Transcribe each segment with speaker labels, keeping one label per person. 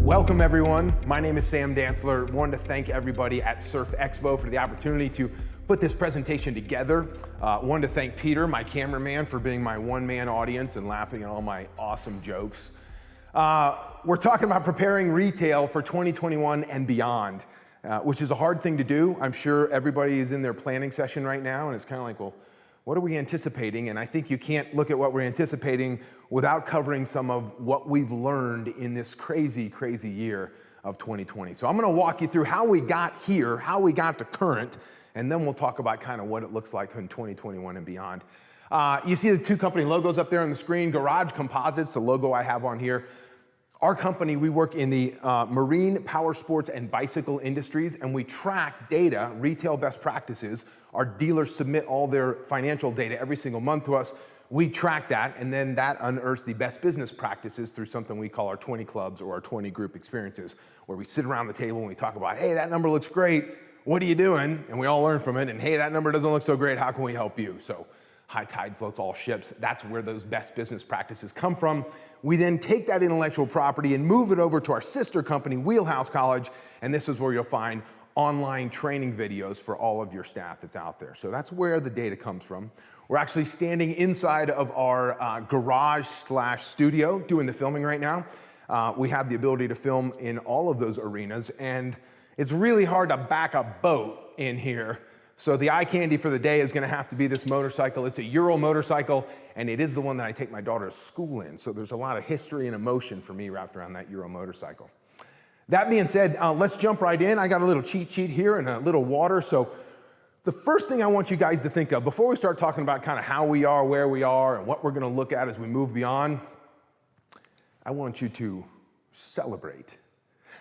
Speaker 1: Welcome everyone, my name is Sam Dantzler. Wanted to thank everybody at Surf Expo for the opportunity to put this presentation together. Wanted to thank Peter, my cameraman, for being my one-man audience and laughing at all my awesome jokes. We're talking about preparing retail for 2021 and beyond, which is a hard thing to do. I'm sure everybody is in their planning session right now and it's kind of like, well, what are we anticipating? And I think you can't look at what we're anticipating without covering some of what we've learned in this crazy, crazy year of 2020. So I'm gonna walk you through how we got here, how we got to current, and then we'll talk about kind of what it looks like in 2021 and beyond. You see the two company logos up there on the screen, Garage Composites, the logo I have on here. Our company, we work in the marine, power sports, and bicycle industries, and we track data, retail best practices. Our dealers submit all their financial data every single month to us. We track that, and then that unearths the best business practices through something we call our 20 clubs or our 20 group experiences, where we sit around the table and we talk about, hey, that number looks great, what are you doing? And we all learn from it, and hey, that number doesn't look so great, how can we help you? So high tide floats all ships. That's where those best business practices come from. We then take that intellectual property and move it over to our sister company, Wheelhouse College, and this is where you'll find online training videos for all of your staff that's out there. So that's where the data comes from. We're actually standing inside of our garage/studio doing the filming right now. We have the ability to film in all of those arenas, and it's really hard to back a boat in here. So the eye candy for the day is gonna have to be this motorcycle. It's a Euro motorcycle, and it is the one that I take my daughter to school in. So there's a lot of history and emotion for me wrapped around that Euro motorcycle. That being said, let's jump right in. I got a little cheat sheet here and a little water. So the first thing I want you guys to think of, before we start talking about kind of how we are, where we are, and what we're gonna look at as we move beyond, I want you to celebrate.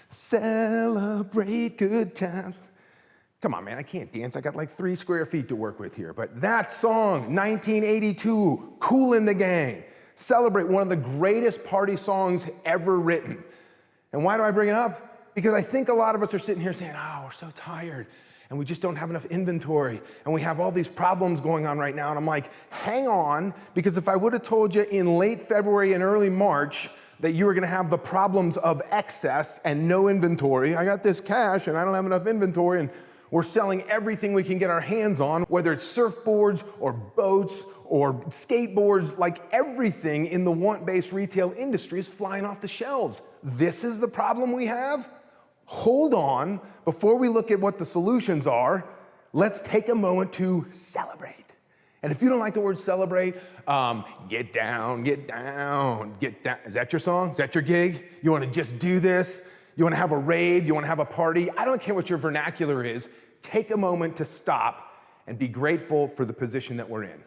Speaker 1: Celebrate good times. Come on, man, I can't dance. I got like 3 square feet to work with here. But that song, 1982, Kool and the Gang, celebrate one of the greatest party songs ever written. And why do I bring it up? Because I think a lot of us are sitting here saying, oh, we're so tired, and we just don't have enough inventory, and we have all these problems going on right now. And I'm like, hang on, because if I would have told you in late February and early March that you were gonna have the problems of excess and no inventory, I got this cash and I don't have enough inventory, and we're selling everything we can get our hands on, whether it's surfboards or boats or skateboards, like everything in the want-based retail industry is flying off the shelves. This is the problem we have? Hold on, before we look at what the solutions are, let's take a moment to celebrate. And if you don't like the word celebrate, get down, get down, get down. Is that your song? Is that your gig? You wanna just do this? You wanna have a rave? You wanna have a party? I don't care what your vernacular is. Take a moment to stop and be grateful for the position that we're in.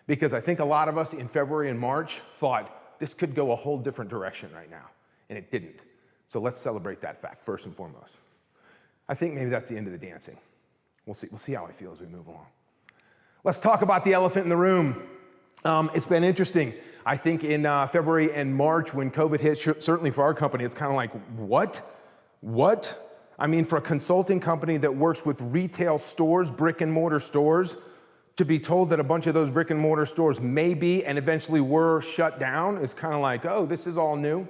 Speaker 1: Because I think a lot of us in February and March thought this could go a whole different direction right now, and it didn't. So let's celebrate that fact first and foremost. I think maybe that's the end of the dancing. We'll see how I feel as we move along. Let's talk about the elephant in the room. It's been interesting. I think in February and March when COVID hit, certainly for our company, it's kind of like, what? I mean, for a consulting company that works with retail stores, brick and mortar stores, to be told that a bunch of those brick and mortar stores may be and eventually were shut down is kind of like, oh, this is all new.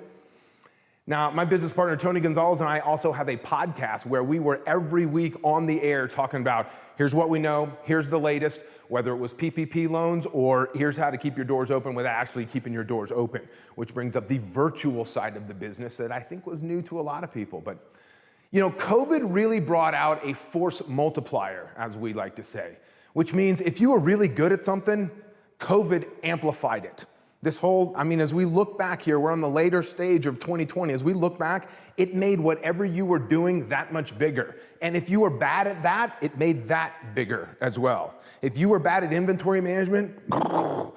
Speaker 1: Now, my business partner, Tony Gonzalez, and I also have a podcast where we were every week on the air talking about, here's what we know, here's the latest, whether it was PPP loans or here's how to keep your doors open without actually keeping your doors open, which brings up the virtual side of the business that I think was new to a lot of people. But, you know, COVID really brought out a force multiplier, as we like to say, which means if you were really good at something, COVID amplified it. This whole, I mean, as we look back here, we're on the later stage of 2020. As we look back, it made whatever you were doing that much bigger. And if you were bad at that, it made that bigger as well. If you were bad at inventory management,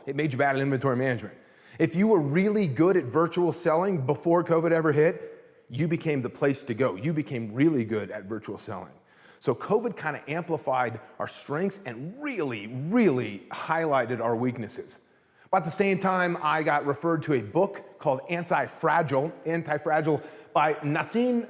Speaker 1: it made you bad at inventory management. If you were really good at virtual selling before COVID ever hit, you became the place to go. You became really good at virtual selling. So COVID kind of amplified our strengths and really, really highlighted our weaknesses. About the same time, I got referred to a book called Anti-Fragile by Nassim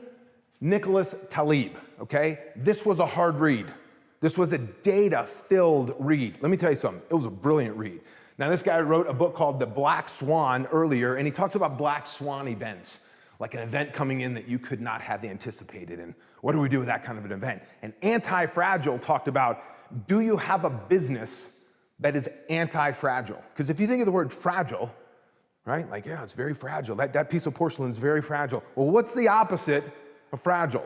Speaker 1: Nicholas Taleb, okay? This was a hard read. This was a data-filled read. Let me tell you something, it was a brilliant read. Now, this guy wrote a book called The Black Swan earlier, and he talks about black swan events, like an event coming in that you could not have anticipated, and what do we do with that kind of an event? And Anti-Fragile talked about, do you have a business that is anti-fragile? Because if you think of the word fragile, right? Like, yeah, it's very fragile. That piece of porcelain is very fragile. Well, what's the opposite of fragile?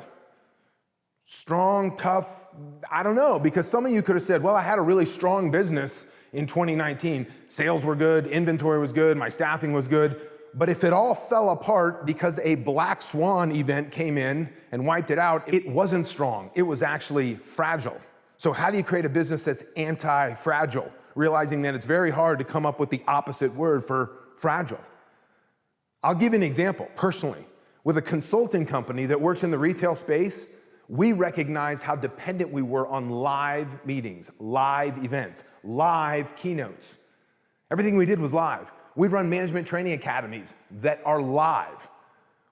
Speaker 1: Strong, tough, I don't know, because some of you could have said, well, I had a really strong business in 2019. Sales were good, inventory was good, my staffing was good. But if it all fell apart because a black swan event came in and wiped it out, it wasn't strong. It was actually fragile. So how do you create a business that's anti-fragile? Realizing that it's very hard to come up with the opposite word for fragile. I'll give you an example, personally. With a consulting company that works in the retail space, we recognized how dependent we were on live meetings, live events, live keynotes. Everything we did was live. We run management training academies that are live.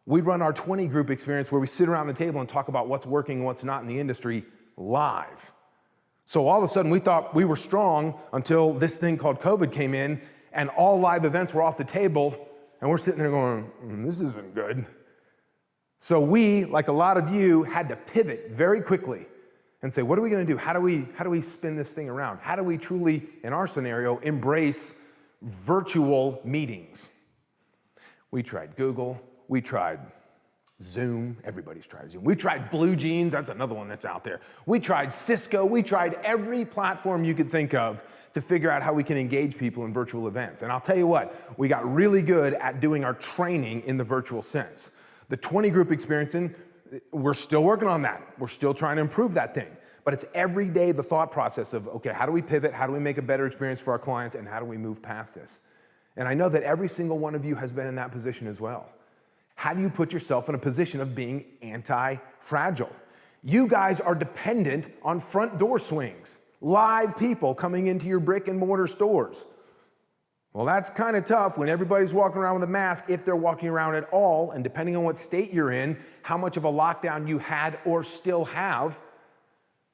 Speaker 1: We run our 20 group experience where we sit around the table and talk about what's working and what's not in the industry live. So all of a sudden we thought we were strong until this thing called COVID came in and all live events were off the table and we're sitting there going, this isn't good. So we, like a lot of you, had to pivot very quickly and say, what are we going to do? How do we spin this thing around? How do we truly, in our scenario, embrace virtual meetings? We tried Google, we tried Zoom, everybody's tried Zoom. We tried Blue Jeans, that's another one that's out there. We tried Cisco, we tried every platform you could think of to figure out how we can engage people in virtual events. And I'll tell you what, we got really good at doing our training in the virtual sense. The 20 group experiencing, we're still working on that. We're still trying to improve that thing. But it's every day the thought process of, okay, how do we pivot? How do we make a better experience for our clients? And how do we move past this? And I know that every single one of you has been in that position as well. How do you put yourself in a position of being anti-fragile? You guys are dependent on front door swings, live people coming into your brick and mortar stores. Well, that's kind of tough when everybody's walking around with a mask, if they're walking around at all, and depending on what state you're in, how much of a lockdown you had or still have.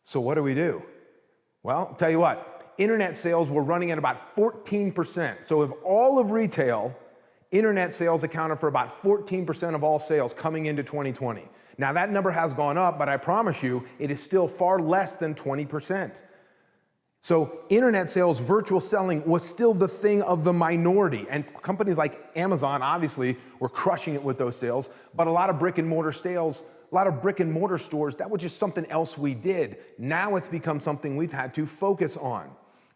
Speaker 1: So what do? Well, I'll tell you what, internet sales were running at about 14%. So of all of retail, internet sales accounted for about 14% of all sales coming into 2020. Now that number has gone up, but I promise you, it is still far less than 20%. So internet sales, virtual selling was still the thing of the minority. And companies like Amazon, obviously, were crushing it with those sales. But a lot of brick and mortar sales, a lot of brick and mortar stores, that was just something else we did. Now it's become something we've had to focus on.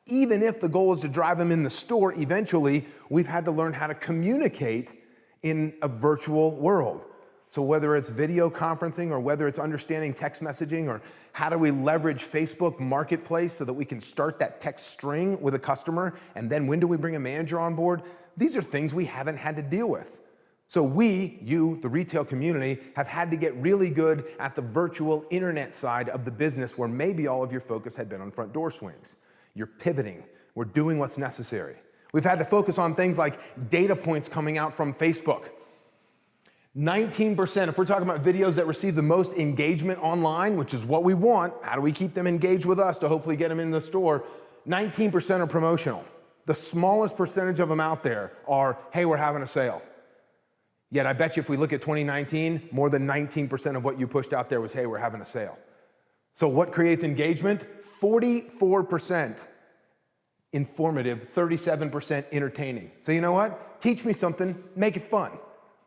Speaker 1: Even if the goal is to drive them in the store, eventually, we've had to learn how to communicate in a virtual world. So whether it's video conferencing or whether it's understanding text messaging or how do we leverage Facebook Marketplace so that we can start that text string with a customer and then when do we bring a manager on board? These are things we haven't had to deal with. So we, you, the retail community, have had to get really good at the virtual internet side of the business where maybe all of your focus had been on front door swings. You're pivoting. We're doing what's necessary. We've had to focus on things like data points coming out from Facebook. 19%, if we're talking about videos that receive the most engagement online, which is what we want, how do we keep them engaged with us to hopefully get them in the store? 19% are promotional. The smallest percentage of them out there are, hey, we're having a sale. Yet I bet you if we look at 2019, more than 19% of what you pushed out there was, hey, we're having a sale. So what creates engagement? 44% informative, 37% entertaining. So you know what? Teach me something, make it fun.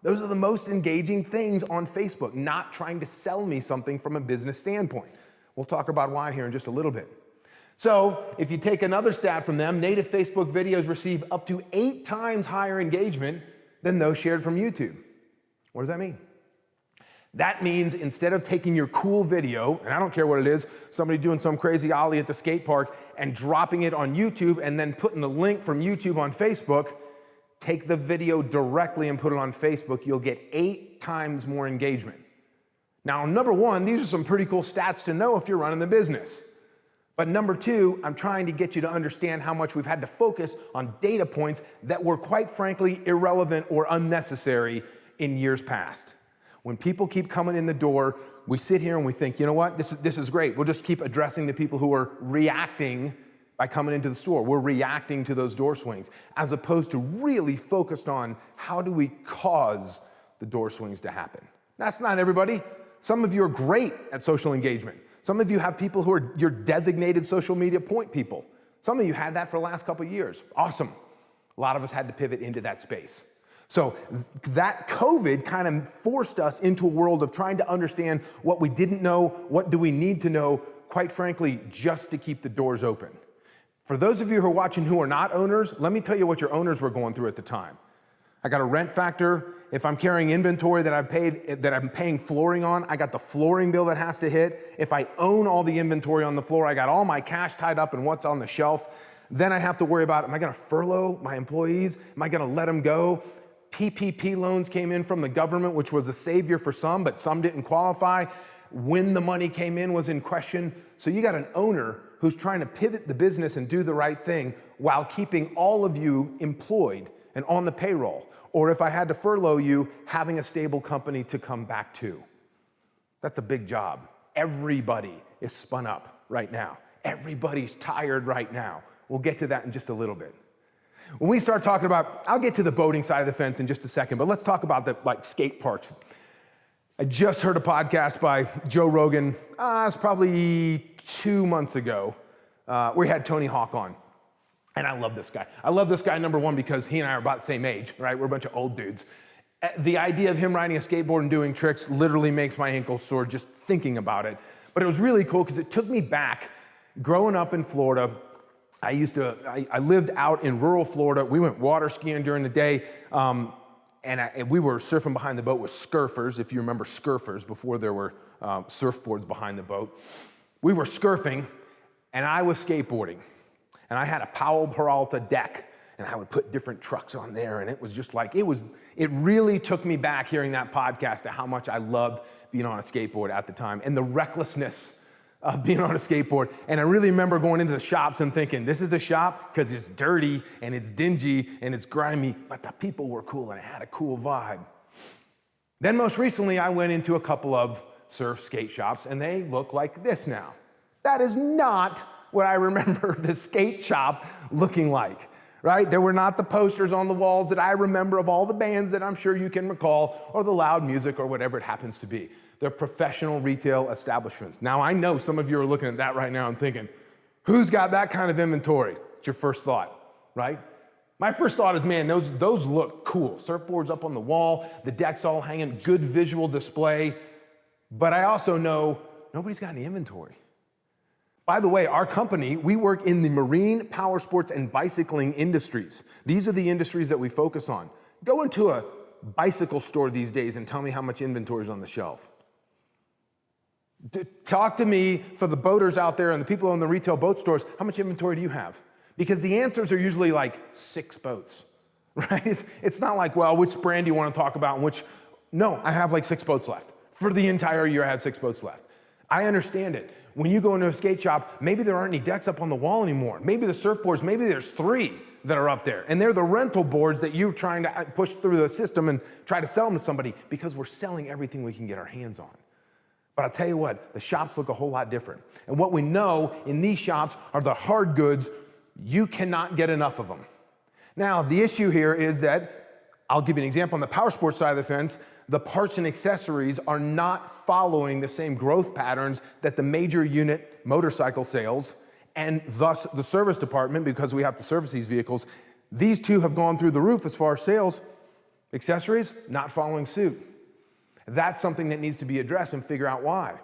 Speaker 1: Those are the most engaging things on Facebook, not trying to sell me something from a business standpoint. We'll talk about why here in just a little bit. So if you take another stat from them, native Facebook videos receive up to 8 times higher engagement than those shared from YouTube. What does that mean? That means instead of taking your cool video, and I don't care what it is, somebody doing some crazy ollie at the skate park and dropping it on YouTube and then putting the link from YouTube on Facebook, take the video directly and put it on Facebook, you'll get 8 times more engagement. Now, number one, these are some pretty cool stats to know if you're running the business. But number two, I'm trying to get you to understand how much we've had to focus on data points that were quite frankly irrelevant or unnecessary in years past. When people keep coming in the door, we sit here and we think, you know what, this is great. We'll just keep addressing the people who are reacting by coming into the store. We're reacting to those door swings, as opposed to really focused on how do we cause the door swings to happen. That's not everybody. Some of you are great at social engagement. Some of you have people who are your designated social media point people. Some of you had that for the last couple of years. Awesome. A lot of us had to pivot into that space. So that COVID kind of forced us into a world of trying to understand what we didn't know, what do we need to know, quite frankly, just to keep the doors open. For those of you who are watching who are not owners, let me tell you what your owners were going through at the time. I got a rent factor. If I'm carrying inventory that I'm paying flooring on, I got the flooring bill that has to hit. If I own all the inventory on the floor, I got all my cash tied up in what's on the shelf. Then I have to worry about, am I gonna furlough my employees? Am I gonna let them go? PPP loans came in from the government, which was a savior for some, but some didn't qualify. When the money came in was in question. So you got an owner who's trying to pivot the business and do the right thing while keeping all of you employed and on the payroll. Or if I had to furlough you, having a stable company to come back to. That's a big job. Everybody is spun up right now. Everybody's tired right now. We'll get to that in just a little bit. When we start talking about, I'll get to the boating side of the fence in just a second, but let's talk about the skate parks. I just heard a podcast by Joe Rogan, it's probably 2 months ago. We had Tony Hawk on. And I love this guy. I love this guy, number one, because he and I are about the same age, right? We're a bunch of old dudes. The idea of him riding a skateboard and doing tricks literally makes my ankles sore just thinking about it. But it was really cool because it took me back. Growing up in Florida, I lived out in rural Florida. We went water skiing during the day, and we were surfing behind the boat with scurfers, if you remember scurfers, before there were surfboards behind the boat. We were scurfing, and I was skateboarding. And I had a Powell Peralta deck, and I would put different trucks on there, and it was just like, it really took me back hearing that podcast to how much I loved being on a skateboard at the time, and the recklessness of being on a skateboard. And I really remember going into the shops and thinking, this is a shop because it's dirty, and it's dingy, and it's grimy, but the people were cool, and it had a cool vibe. Then most recently, I went into a couple of surf skate shops, and they look like this now. That is not what I remember the skate shop looking like, right? There were not the posters on the walls that I remember of all the bands that I'm sure you can recall, or the loud music, or whatever it happens to be. They're professional retail establishments. Now, I know some of you are looking at that right now and thinking, who's got that kind of inventory? It's your first thought, right? My first thought is, man, those look cool. Surfboards up on the wall, the deck's all hanging, good visual display. But I also know nobody's got any inventory. By the way, our company, we work in the marine, power sports, and bicycling industries. These are the industries that we focus on. Go into a bicycle store these days and tell me how much inventory is on the shelf. Talk to me, for the boaters out there and the people in the retail boat stores, how much inventory do you have? Because the answers are usually like 6 boats, right? It's not like, well, which brand do you want to talk about and which? No, I have like 6 boats left. For the entire year, I had 6 boats left. I understand it. When you go into a skate shop, maybe there aren't any decks up on the wall anymore. Maybe the surfboards, maybe there's 3 that are up there. And they're the rental boards that you're trying to push through the system and try to sell them to somebody, because we're selling everything we can get our hands on. But I'll tell you what, the shops look a whole lot different. And what we know in these shops are the hard goods. You cannot get enough of them. Now, the issue here is that, I'll give you an example, on the power sports side of the fence, the parts and accessories are not following the same growth patterns that the major unit motorcycle sales, and thus the service department, because we have to service these vehicles, these two have gone through the roof as far as sales. Accessories, not following suit. That's something that needs to be addressed and figure out why.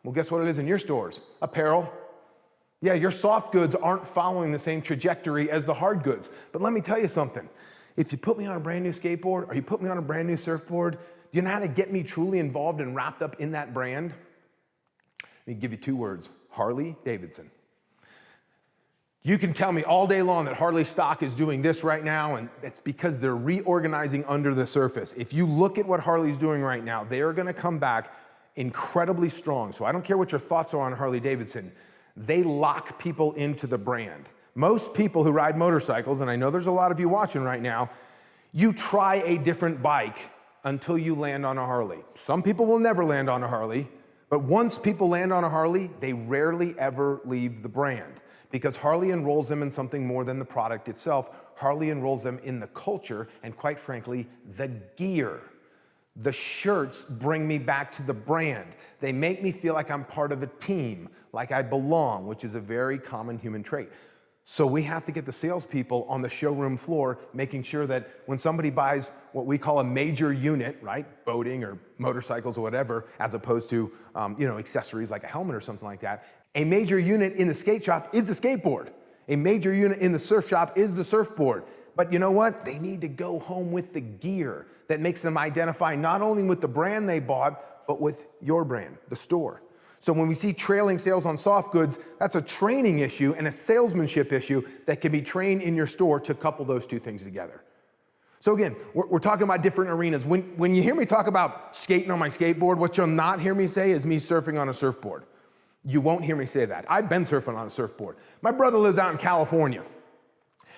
Speaker 1: Well, guess what it is in your stores? Apparel. Yeah, your soft goods aren't following the same trajectory as the hard goods. But let me tell you something. If you put me on a brand new skateboard, or you put me on a brand new surfboard, do you know how to get me truly involved and wrapped up in that brand? Let me give you 2 words: Harley Davidson. You can tell me all day long that Harley stock is doing this right now, and it's because they're reorganizing under the surface. If you look at what Harley's doing right now, they are gonna come back incredibly strong. So I don't care what your thoughts are on Harley Davidson, they lock people into the brand. Most people who ride motorcycles, and I know there's a lot of you watching right now, you try a different bike until you land on a Harley. Some people will never land on a Harley, but once people land on a Harley, they rarely ever leave the brand, because Harley enrolls them in something more than the product itself. Harley enrolls them in the culture and, quite frankly, the gear. The shirts bring me back to the brand. They make me feel like I'm part of a team, like I belong, which is a very common human trait. So we have to get the salespeople on the showroom floor, making sure that when somebody buys what we call a major unit, right, boating or motorcycles or whatever, as opposed to accessories like a helmet or something like that, a major unit in the skate shop is the skateboard. A major unit in the surf shop is the surfboard. But you know what? They need to go home with the gear that makes them identify not only with the brand they bought, but with your brand, the store. So when we see trailing sales on soft goods, that's a training issue and a salesmanship issue that can be trained in your store to couple those two things together. So again, we're talking about different arenas. When you hear me talk about skating on my skateboard, what you'll not hear me say is me surfing on a surfboard. You won't hear me say that. I've been surfing on a surfboard. My brother lives out in California.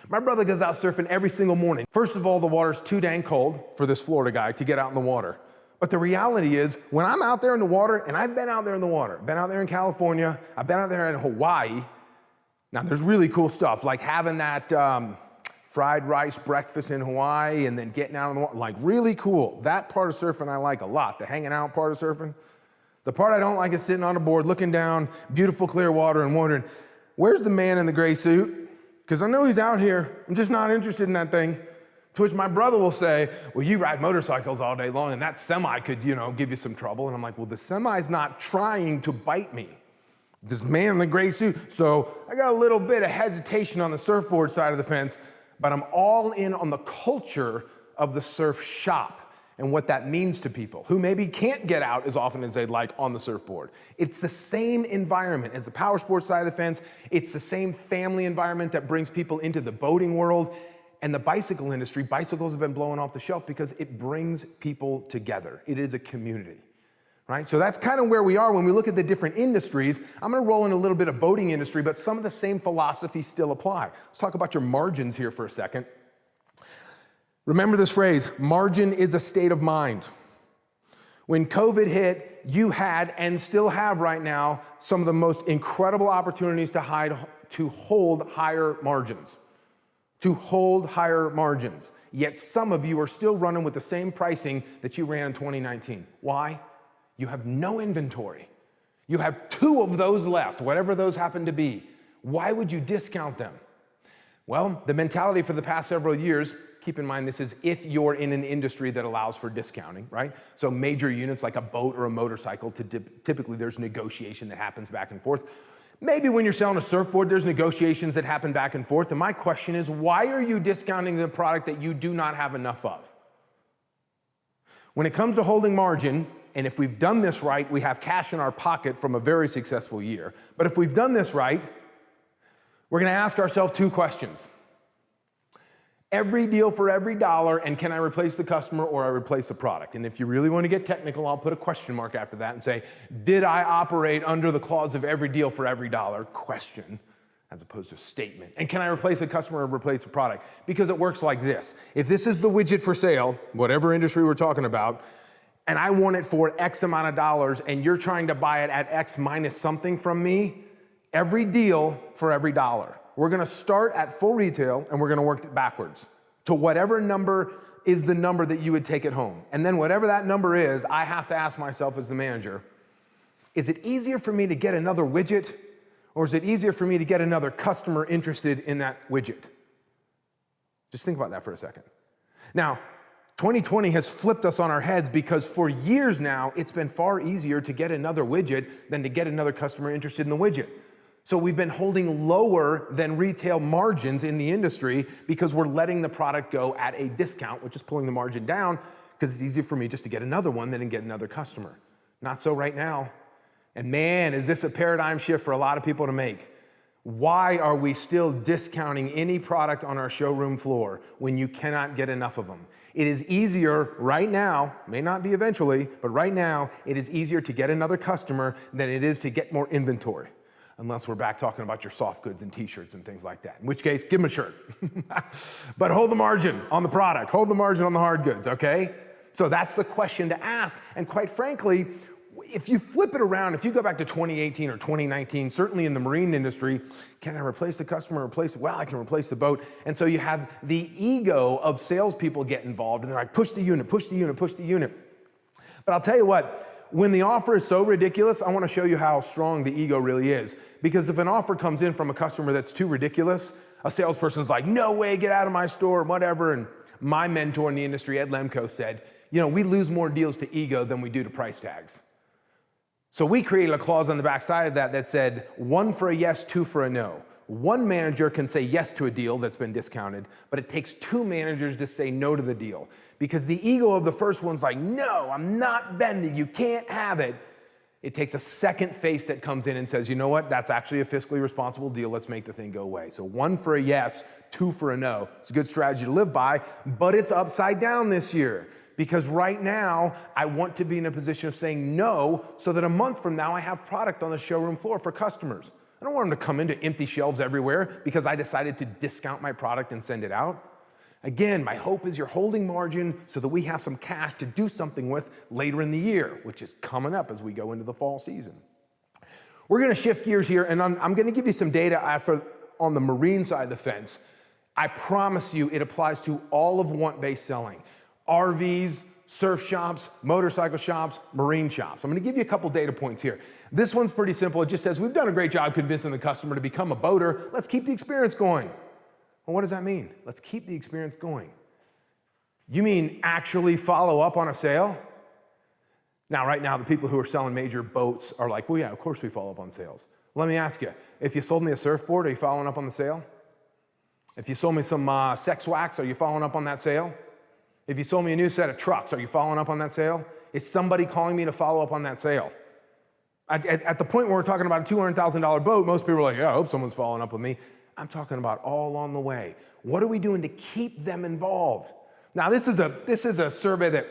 Speaker 1: My brother goes out surfing every single morning. First of all, the water's too dang cold for this Florida guy to get out in the water. But the reality is, when I'm out there in the water, and I've been out there in the water, been out there in California, I've been out there in Hawaii. Now, there's really cool stuff, like having that fried rice breakfast in Hawaii and then getting out in the water, like really cool. That part of surfing I like a lot, the hanging out part of surfing. The part I don't like is sitting on a board, looking down, beautiful clear water and wondering, where's the man in the gray suit? Because I know he's out here. I'm just not interested in that thing. To which my brother will say, well, you ride motorcycles all day long, and that semi could, give you some trouble. And I'm like, well, the semi's not trying to bite me. This man in the gray suit. So I got a little bit of hesitation on the surfboard side of the fence, but I'm all in on the culture of the surf shop and what that means to people who maybe can't get out as often as they'd like on the surfboard. It's the same environment as the power sports side of the fence. It's the same family environment that brings people into the boating world. And the bicycle industry, bicycles have been blowing off the shelf because it brings people together. It is a community, right? So that's kind of where we are when we look at the different industries. I'm gonna roll in a little bit of boating industry, but some of the same philosophies still apply. Let's talk about your margins here for a second. Remember this phrase, margin is a state of mind. When COVID hit, you had and still have right now some of the most incredible opportunities to hold higher margins. Yet some of you are still running with the same pricing that you ran in 2019. Why? You have no inventory. You have 2 of those left, whatever those happen to be. Why would you discount them? Well, the mentality for the past several years, keep in mind this is if you're in an industry that allows for discounting, right? So major units like a boat or a motorcycle, typically there's negotiation that happens back and forth. Maybe when you're selling a surfboard, there's negotiations that happen back and forth. And my question is, why are you discounting the product that you do not have enough of? When it comes to holding margin, and if we've done this right, we have cash in our pocket from a very successful year. But if we've done this right, we're gonna ask ourselves 2 questions. Every deal for every dollar, and can I replace the customer or I replace the product? And if you really want to get technical, I'll put a question mark after that and say, did I operate under the clause of every deal for every dollar? Question, as opposed to statement. And can I replace a customer or replace a product? Because it works like this. If this is the widget for sale, whatever industry we're talking about, and I want it for X amount of dollars, and you're trying to buy it at X minus something from me, every deal for every dollar. We're gonna start at full retail and we're gonna work it backwards to whatever number is the number that you would take it home. And then whatever that number is, I have to ask myself as the manager, is it easier for me to get another widget or is it easier for me to get another customer interested in that widget? Just think about that for a second. Now, 2020 has flipped us on our heads because for years now, it's been far easier to get another widget than to get another customer interested in the widget. So we've been holding lower than retail margins in the industry because we're letting the product go at a discount, which is pulling the margin down because it's easier for me just to get another one than to get another customer. Not so right now. And man, is this a paradigm shift for a lot of people to make. Why are we still discounting any product on our showroom floor when you cannot get enough of them? It is easier right now, may not be eventually, but right now, it is easier to get another customer than it is to get more inventory. Unless we're back talking about your soft goods and t-shirts and things like that. In which case, give them a shirt. But hold the margin on the product. Hold the margin on the hard goods, okay? So that's the question to ask. And quite frankly, If you flip it around, if you go back to 2018 or 2019, certainly in the marine industry, can I replace the customer, replace it? Well, I can replace the boat. And so you have the ego of salespeople get involved, and they're like, push the unit, push the unit, push the unit. But I'll tell you what, when the offer is so ridiculous, I want to show you how strong the ego really is. Because if an offer comes in from a customer that's too ridiculous, a salesperson's like, no way, get out of my store, whatever. And my mentor in the industry, Ed Lemko, said, we lose more deals to ego than we do to price tags. So we created a clause on the back side of that said, 1 for a yes, 2 for a no. One manager can say yes to a deal that's been discounted, but it takes 2 managers to say no to the deal. Because the ego of the first one's like, no, I'm not bending, you can't have it. It takes a second face that comes in and says, you know what, that's actually a fiscally responsible deal, let's make the thing go away. So 1 for a yes, 2 for a no. It's a good strategy to live by, but it's upside down this year. Because right now, I want to be in a position of saying no, so that a month from now, I have product on the showroom floor for customers. I don't want them to come into empty shelves everywhere because I decided to discount my product and send it out. Again, my hope is you're holding margin so that we have some cash to do something with later in the year, which is coming up as we go into the fall season. We're gonna shift gears here, and I'm gonna give you some data on the marine side of the fence. I promise you it applies to all of want-based selling. RVs, surf shops, motorcycle shops, marine shops. I'm gonna give you a couple data points here. This one's pretty simple. It just says, we've done a great job convincing the customer to become a boater. Let's keep the experience going. Well, what does that mean? Let's keep the experience going. You mean actually follow up on a sale? Now, right now, the people who are selling major boats are like, well, yeah, of course we follow up on sales. Let me ask you, if you sold me a surfboard, are you following up on the sale? If you sold me some sex wax, are you following up on that sale? If you sold me a new set of trucks, are you following up on that sale? Is somebody calling me to follow up on that sale? At the point where we're talking about a $200,000 boat, most people are like, yeah, I hope someone's following up with me. I'm talking about all along the way. What are we doing to keep them involved? Now, this is a survey that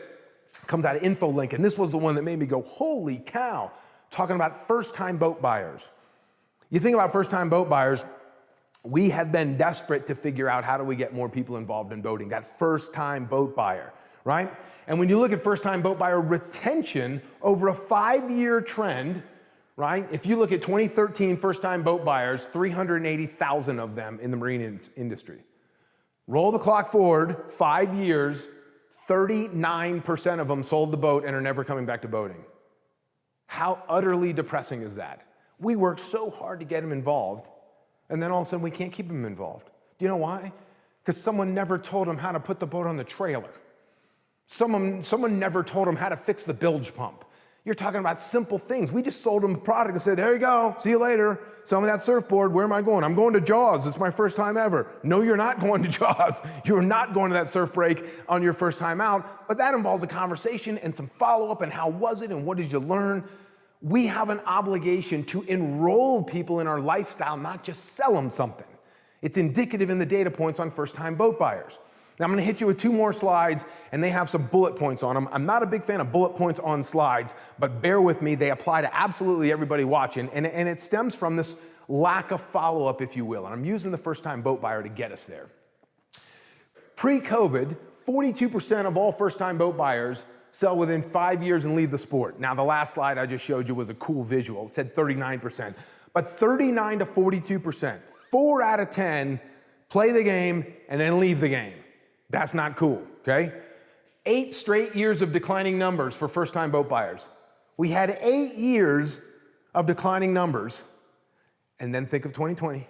Speaker 1: comes out of InfoLink, and this was the one that made me go, holy cow, talking about first-time boat buyers. You think about first-time boat buyers, we have been desperate to figure out how do we get more people involved in boating, that first-time boat buyer, right? And when you look at first-time boat buyer retention over a 5-year trend, right? If you look at 2013 first-time boat buyers, 380,000 of them in the marine industry. Roll the clock forward 5 years, 39% of them sold the boat and are never coming back to boating. How utterly depressing is that? We work so hard to get them involved, and then all of a sudden we can't keep them involved. Do you know why? Because someone never told them how to put the boat on the trailer. Someone never told them how to fix the bilge pump. You're talking about simple things. We just sold them a product and said, there you go, see you later. Sell me that surfboard, where am I going? I'm going to Jaws, it's my first time ever. No, you're not going to Jaws. You're not going to that surf break on your first time out, but that involves a conversation and some follow-up and how was it and what did you learn? We have an obligation to enroll people in our lifestyle, not just sell them something. It's indicative in the data points on first-time boat buyers. Now I'm gonna hit you with 2 more slides, and they have some bullet points on them. I'm not a big fan of bullet points on slides, but bear with me, they apply to absolutely everybody watching, and it stems from this lack of follow-up, if you will, and I'm using the first-time boat buyer to get us there. Pre-COVID, 42% of all first-time boat buyers sell within 5 years and leave the sport. Now, the last slide I just showed you was a cool visual. It said 39%, but 39 to 42%, 4 out of 10 play the game and then leave the game. That's not cool, okay? 8 straight years of declining numbers for first-time boat buyers. We had 8 years of declining numbers, and then think of 2020.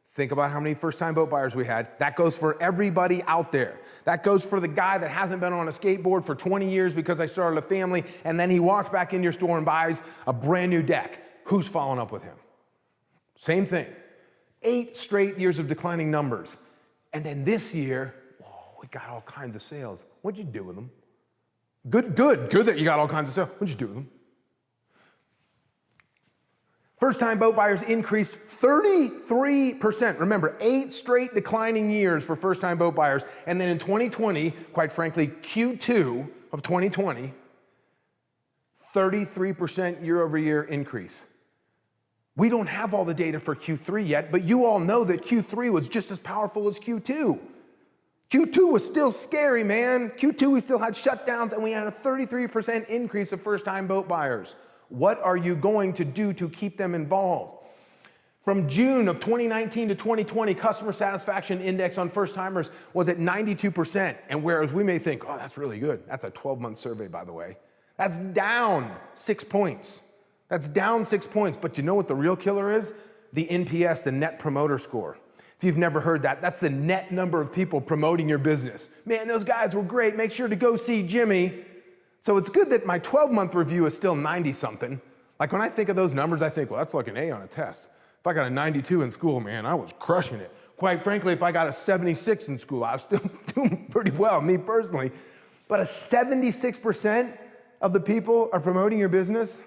Speaker 1: Think about how many first-time boat buyers we had. That goes for everybody out there. That goes for the guy that hasn't been on a skateboard for 20 years because I started a family, and then he walks back in your store and buys a brand new deck. Who's following up with him? Same thing. 8 straight years of declining numbers. And then this year, we got all kinds of sales. What'd you do with them? Good that you got all kinds of sales. What'd you do with them? First-time boat buyers increased 33%. Remember, 8 straight declining years for first-time boat buyers. And then in 2020, quite frankly, Q2 of 2020, 33% year-over-year increase. We don't have all the data for Q3 yet, but you all know that Q3 was just as powerful as Q2. Q2 was still scary, man. Q2, we still had shutdowns, and we had a 33% increase of first-time boat buyers. What are you going to do to keep them involved? From June of 2019 to 2020, customer satisfaction index on first-timers was at 92%. And whereas we may think, oh, that's really good. That's a 12-month survey, by the way. That's down 6 points. That's down 6 points. But you know what the real killer is? The NPS, the Net Promoter Score. If you've never heard that, that's the net number of people promoting your business. Man, those guys were great. Make sure to go see Jimmy. So it's good that my 12-month review is still 90-something. Like when I think of those numbers, I think, well, that's like an A on a test. If I got a 92 in school, man, I was crushing it. Quite frankly, if I got a 76 in school, I was still doing pretty well, me personally. But a 76% of the people are promoting your business.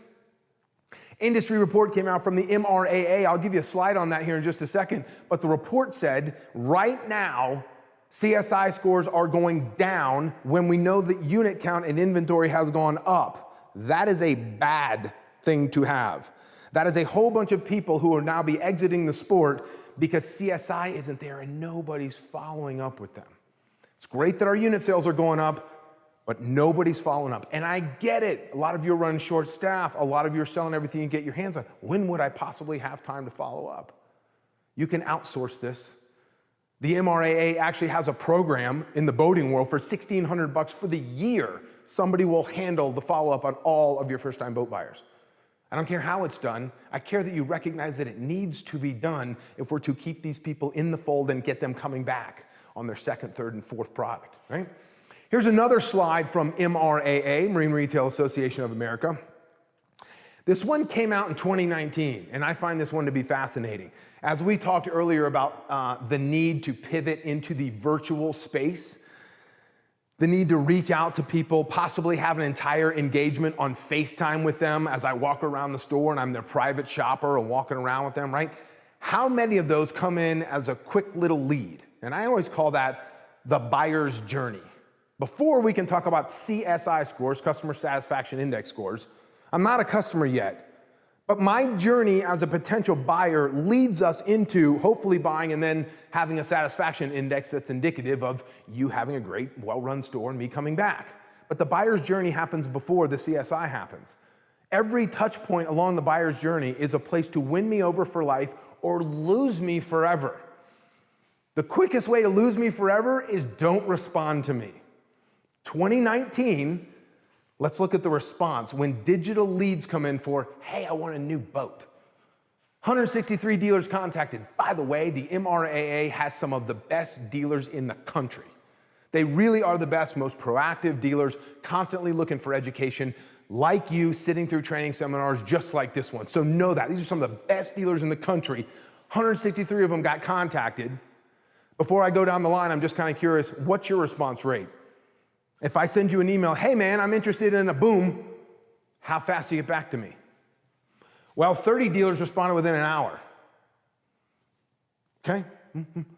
Speaker 1: Industry report came out from the MRAA. I'll give you a slide on that here in just a second. But the report said, right now, CSI scores are going down when we know that unit count and inventory has gone up. That is a bad thing to have. That is a whole bunch of people who will now be exiting the sport because CSI isn't there and nobody's following up with them. It's great that our unit sales are going up, but nobody's following up. And I get it. A lot of you are running short staff. A lot of you are selling everything you get your hands on. When would I possibly have time to follow up? You can outsource this. The MRAA actually has a program in the boating world for $1,600 for the year. Somebody will handle the follow-up on all of your first-time boat buyers. I don't care how it's done. I care that you recognize that it needs to be done if we're to keep these people in the fold and get them coming back on their second, third, and fourth product, right? Here's another slide from MRAA, Marine Retail Association of America. This one came out in 2019, and I find this one to be fascinating. As we talked earlier about the need to pivot into the virtual space, the need to reach out to people, possibly have an entire engagement on FaceTime with them as I walk around the store and I'm their private shopper and walking around with them, right? How many of those come in as a quick little lead? And I always call that the buyer's journey. Before we can talk about CSI scores, customer satisfaction index scores, I'm not a customer yet. But my journey as a potential buyer leads us into hopefully buying and then having a satisfaction index that's indicative of you having a great, well-run store and me coming back. But the buyer's journey happens before the CSI happens. Every touch point along the buyer's journey is a place to win me over for life or lose me forever. The quickest way to lose me forever is don't respond to me. 2019, let's look at the response. When digital leads come in for, hey, I want a new boat. 163 dealers contacted. By the way, the MRAA has some of the best dealers in the country. They really are the best, most proactive dealers, constantly looking for education, like you, sitting through training seminars just like this one. So know that. These are some of the best dealers in the country. 163 of them got contacted. Before I go down the line, I'm just kind of curious, what's your response rate? If I send you an email, hey man, I'm interested in a boom, how fast do you get back to me? Well, 30 dealers responded within an hour. Okay?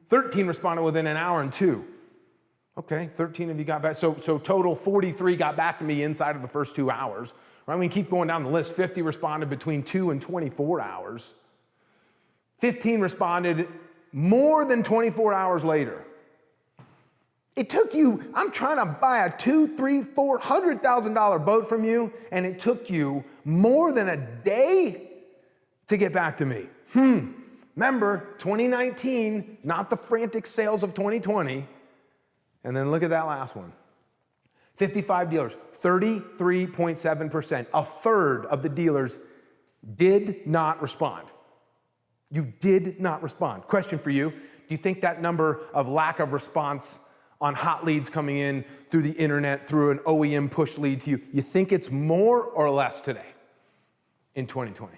Speaker 1: 13 responded within an hour and 2. Okay, 13 of you got back. So total 43 got back to me inside of the first 2 hours. Right? We keep going down the list. 50 responded between 2 and 24 hours. 15 responded more than 24 hours later. It took you, I'm trying to buy a $200,000, $300,000, $400,000 boat from you, and it took you more than a day to get back to me. Remember, 2019, not the frantic sales of 2020. And then look at that last one. 55 dealers, 33.7%. A third of the dealers did not respond. You did not respond. Question for you, do you think that number of lack of response on hot leads coming in through the internet, through an OEM push lead to you, you think it's more or less today in 2020?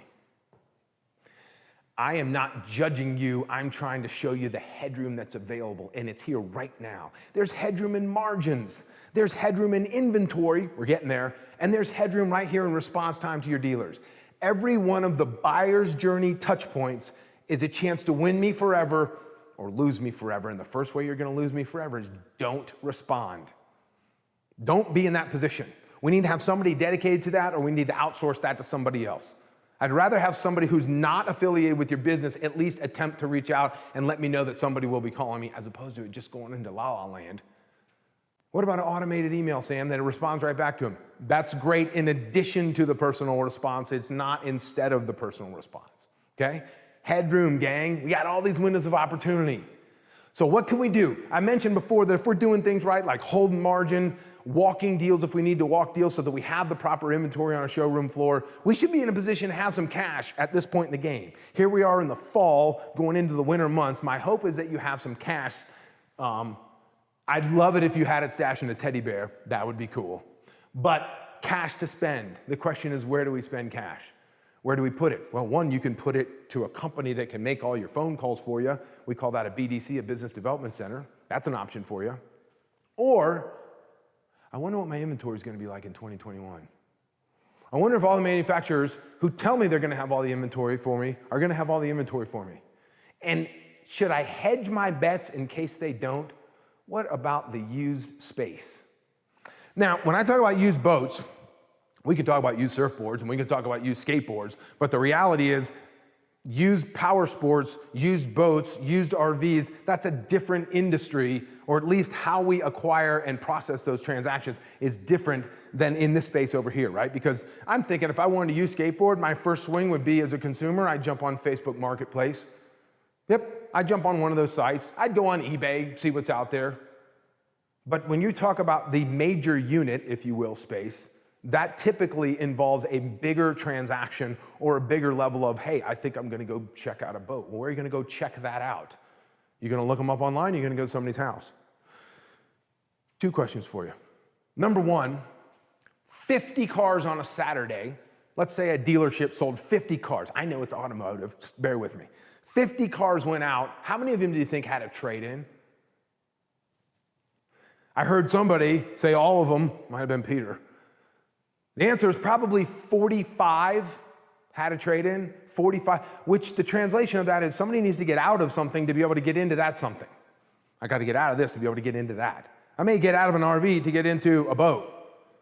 Speaker 1: I am not judging you. I'm trying to show you the headroom that's available, and it's here right now. There's headroom in margins. There's headroom in inventory. We're getting there. And there's headroom right here in response time to your dealers. Every one of the buyer's journey touch points is a chance to win me forever or lose me forever. And the first way you're going to lose me forever is don't respond. Don't be in that position. We need to have somebody dedicated to that, or we need to outsource that to somebody else. I'd rather have somebody who's not affiliated with your business at least attempt to reach out and let me know that somebody will be calling me, as opposed to it just going into la la land. What about an automated email, Sam, that it responds right back to him? That's great in addition to the personal response. It's not instead of the personal response, okay? Headroom, gang. We got all these windows of opportunity. So what can we do? I mentioned before that if we're doing things right, like holding margin, walking deals if we need to walk deals so that we have the proper inventory on our showroom floor, we should be in a position to have some cash at this point in the game. Here we are in the fall, going into the winter months. My hope is that you have some cash. I'd love it if you had it stashed in a teddy bear. That would be cool. But cash to spend. The question is, where do we spend cash? Where do we put it? Well, one, you can put it to a company that can make all your phone calls for you. We call that a BDC, a Business Development Center. That's an option for you. Or, I wonder what my inventory is going to be like in 2021. I wonder if all the manufacturers who tell me they're going to have all the inventory for me are going to have all the inventory for me. And should I hedge my bets in case they don't? What about the used space? Now, when I talk about used boats, we can talk about used surfboards and we can talk about used skateboards, but the reality is used power sports, used boats, used RVs, that's a different industry, or at least how we acquire and process those transactions is different than in this space over here, right? Because I'm thinking if I wanted to use skateboard, my first swing would be as a consumer, I'd jump on Facebook Marketplace. Yep, I'd jump on one of those sites. I'd go on eBay, see what's out there. But when you talk about the major unit, if you will, space, that typically involves a bigger transaction or a bigger level of, hey, I think I'm gonna go check out a boat. Well, where are you gonna go check that out? You're gonna look them up online, you're gonna go to somebody's house. 2 questions for you. Number 1, 50 cars on a Saturday. Let's say a dealership sold 50 cars. I know it's automotive, just bear with me. 50 cars went out. How many of them do you think had a trade-in? I heard somebody say all of them, might have been Peter. The answer is probably 45 had a trade-in, 45, which the translation of that is somebody needs to get out of something to be able to get into that something. I got to get out of this to be able to get into that. I may get out of an RV to get into a boat.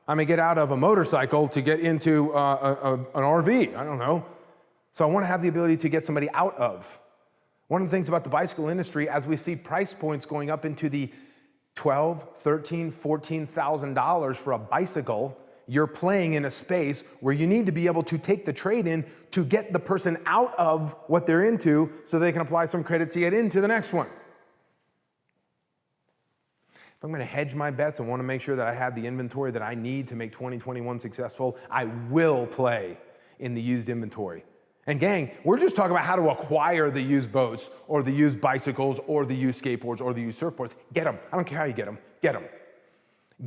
Speaker 1: I may get out of a motorcycle to get into an RV, I don't know. So I want to have the ability to get somebody out of. One of the things about the bicycle industry, as we see price points going up into the $12,000, $13,000, $14,000 for a bicycle, you're playing in a space where you need to be able to take the trade-in to get the person out of what they're into so they can apply some credit to get into the next one. If I'm gonna hedge my bets and wanna make sure that I have the inventory that I need to make 2021 successful, I will play in the used inventory. And gang, we're just talking about how to acquire the used boats or the used bicycles or the used skateboards or the used surfboards. Get them. I don't care how you get them. Get them.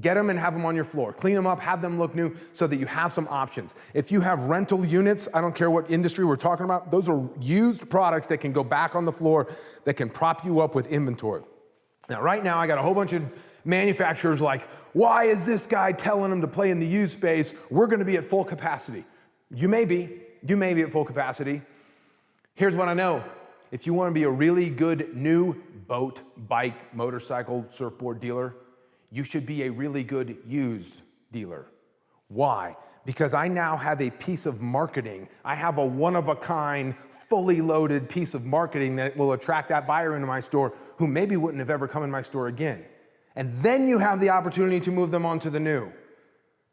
Speaker 1: Get them and have them on your floor. Clean them up, have them look new so that you have some options. If you have rental units, I don't care what industry we're talking about, those are used products that can go back on the floor that can prop you up with inventory. Now, right now, I got a whole bunch of manufacturers like, why is this guy telling them to play in the used space? We're gonna be at full capacity. You may be at full capacity. Here's what I know. If you wanna be a really good new boat, bike, motorcycle, surfboard dealer, you should be a really good used dealer. Why? Because I now have a piece of marketing. I have a one-of-a-kind, fully loaded piece of marketing that will attract that buyer into my store who maybe wouldn't have ever come in my store again. And then you have the opportunity to move them on to the new.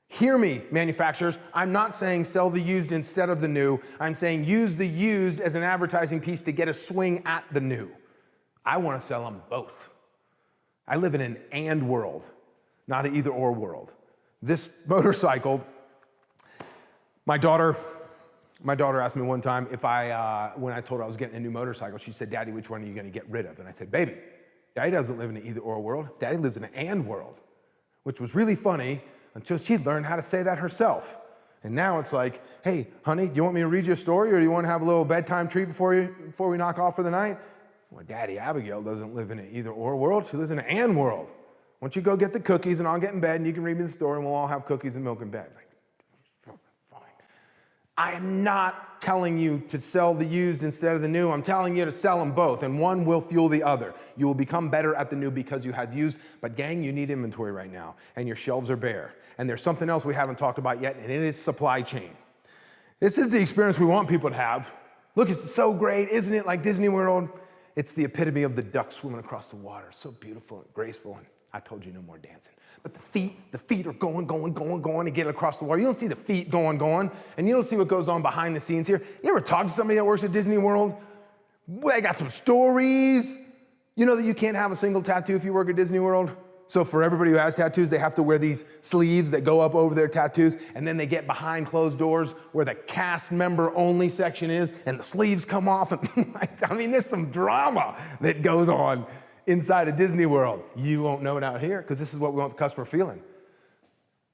Speaker 1: Hear me, manufacturers. I'm not saying sell the used instead of the new. I'm saying use the used as an advertising piece to get a swing at the new. I want to sell them both. I live in an and world, not an either or world. This motorcycle, my daughter asked me one time if when I told her I was getting a new motorcycle, she said, Daddy, which one are you going to get rid of? And I said, baby, Daddy doesn't live in an either or world. Daddy lives in an and world, which was really funny until she learned how to say that herself. And now it's like, hey, honey, do you want me to read you a story or do you want to have a little bedtime treat before we knock off for the night? Well, Daddy, Abigail doesn't live in an either or world. She lives in an and world. Why don't you go get the cookies and I'll get in bed and you can read me the story and we'll all have cookies and milk in bed. Like, fine. I am not telling you to sell the used instead of the new. I'm telling you to sell them both and one will fuel the other. You will become better at the new because you have used, but gang, you need inventory right now and your shelves are bare. And there's something else we haven't talked about yet and it is supply chain. This is the experience we want people to have. Look, it's so great, isn't it? Like Disney World. It's the epitome of the duck swimming across the water. So beautiful and graceful. I told you no more dancing. But the feet are going to get across the water. You don't see the feet going, and you don't see what goes on behind the scenes here. You ever talk to somebody that works at Disney World? Well, they got some stories. You know that you can't have a single tattoo if you work at Disney World? So for everybody who has tattoos, they have to wear these sleeves that go up over their tattoos, and then they get behind closed doors where the cast member only section is, and the sleeves come off. And I mean, there's some drama that goes on inside of Disney World. You won't know it out here because this is what we want the customer feeling.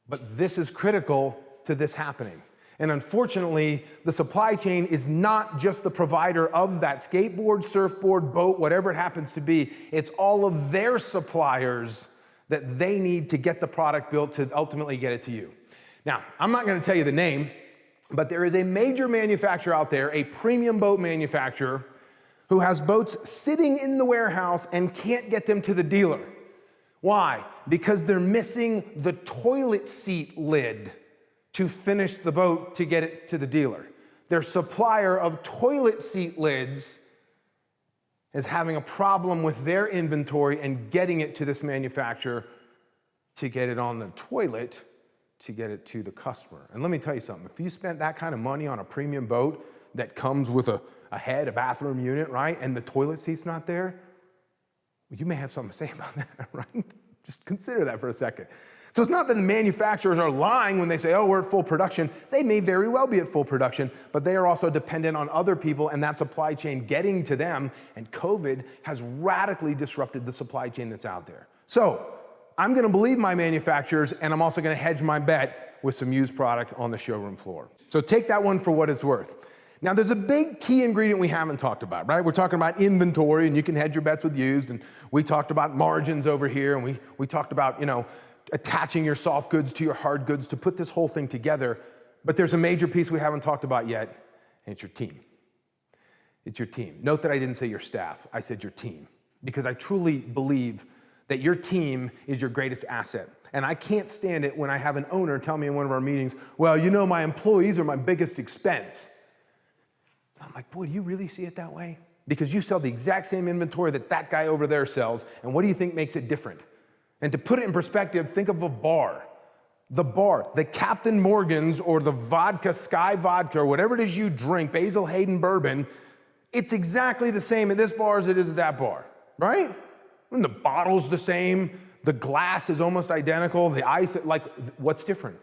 Speaker 1: But this is critical to this happening. And unfortunately, the supply chain is not just the provider of that skateboard, surfboard, boat, whatever it happens to be. It's all of their suppliers that they need to get the product built to ultimately get it to you. Now, I'm not going to tell you the name, but there is a major manufacturer out there, a premium boat manufacturer, who has boats sitting in the warehouse and can't get them to the dealer. Why? Because they're missing the toilet seat lid to finish the boat to get it to the dealer. Their supplier of toilet seat lids is having a problem with their inventory and getting it to this manufacturer to get it on the toilet to get it to the customer. And let me tell you something, if you spent that kind of money on a premium boat that comes with a head, a bathroom unit, right, and the toilet seat's not there, well, you may have something to say about that, right? Just consider that for a second. So it's not that the manufacturers are lying when they say, oh, we're at full production. They may very well be at full production, but they are also dependent on other people and that supply chain getting to them, and COVID has radically disrupted the supply chain that's out there. So I'm gonna believe my manufacturers, and I'm also gonna hedge my bet with some used product on the showroom floor. So take that one for what it's worth. Now, there's a big key ingredient we haven't talked about, right? We're talking about inventory, and you can hedge your bets with used, and we talked about margins over here, and we talked about, attaching your soft goods to your hard goods to put this whole thing together. But there's a major piece we haven't talked about yet, and it's your team. It's your team. Note that I didn't say your staff, I said your team, because I truly believe that your team is your greatest asset. And I can't stand it when I have an owner tell me in one of our meetings, well, my employees are my biggest expense. I'm like, boy, do you really see it that way? Because you sell the exact same inventory that guy over there sells, and what do you think makes it different? And to put it in perspective, think of a bar. The bar, the Captain Morgan's or the vodka, Sky Vodka, or whatever it is you drink, Basil Hayden Bourbon, it's exactly the same at this bar as it is at that bar, right? And the bottle's the same, the glass is almost identical, the ice, what's different?